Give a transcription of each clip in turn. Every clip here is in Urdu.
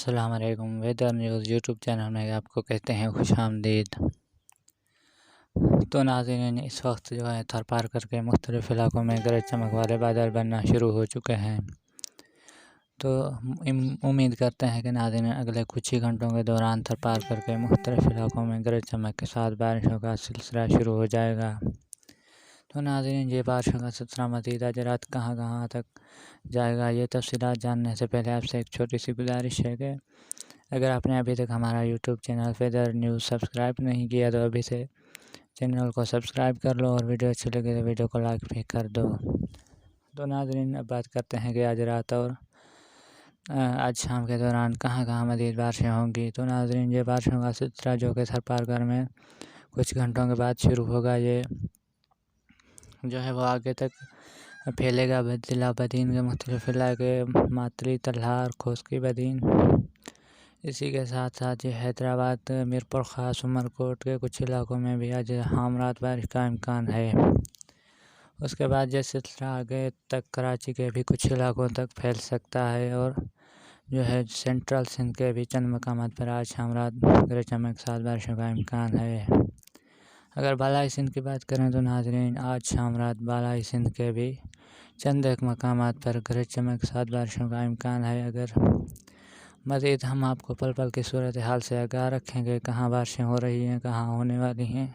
السلام علیکم۔ ویدر نیوز یوٹیوب چینل میں آپ کو کہتے ہیں خوش آمدید۔ تو ناظرین، اس وقت جو ہے تھر پار کر کے مختلف علاقوں میں گرج چمک والے بادل بننا شروع ہو چکے ہیں۔ تو امید کرتے ہیں کہ ناظرین اگلے کچھ ہی گھنٹوں کے دوران تھر پار کر کے مختلف علاقوں میں گرج چمک کے ساتھ بارشوں کا سلسلہ شروع ہو جائے گا۔ تو ناظرین، یہ بارشوں کا سلسلہ مزید آج رات کہاں کہاں تک جائے گا، یہ تفصیلات جاننے سے پہلے آپ سے ایک چھوٹی سی گزارش ہے کہ اگر آپ نے ابھی تک ہمارا YouTube channel weather news subscribe نہیں کیا تو ابھی سے چینل کو سبسکرائب کر لو، اور ویڈیو اچھی لگے تو ویڈیو کو لائک بھی کر دو۔ تو ناظرین، اب بات کرتے ہیں کہ آج رات اور آج شام کے دوران کہاں کہاں مزید بارشیں ہوں گی۔ تو ناظرین، یہ بارشوں کا سلسلہ جو کہ تھر پار کر میں کچھ گھنٹوں کے بعد شروع ہوگا، یہ جو ہے وہ آگے تک پھیلے گا۔ ضلع بدین کے مختلف علاقے، ماتری، تلہار، خوسکی بدین، اسی کے ساتھ ساتھ یہ حیدرآباد، میرپور خاص، عمرکوٹ کے کچھ علاقوں میں بھی آج شام رات بارش کا امکان ہے۔ اس کے بعد یہ سلسلہ آگے تک کراچی کے بھی کچھ علاقوں تک پھیل سکتا ہے، اور جو ہے سینٹرل سندھ کے بھی چند مقامات پر آج شام رات گرج چمک کے ساتھ بارشوں کا امکان ہے۔ اگر بالائی سندھ کی بات کریں تو ناظرین، آج شام رات بالائی سندھ کے بھی چند ایک مقامات پر گرج چمک کے ساتھ بارشوں کا امکان ہے۔ اگر مزید ہم آپ کو پل پل کی صورتحال سے آگاہ رکھیں گے، کہاں بارشیں ہو رہی ہیں، کہاں ہونے والی ہیں،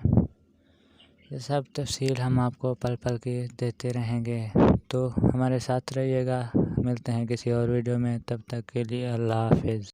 یہ سب تفصیل ہم آپ کو پل پل کی دیتے رہیں گے۔ تو ہمارے ساتھ رہیے گا، ملتے ہیں کسی اور ویڈیو میں، تب تک کے لیے اللہ حافظ۔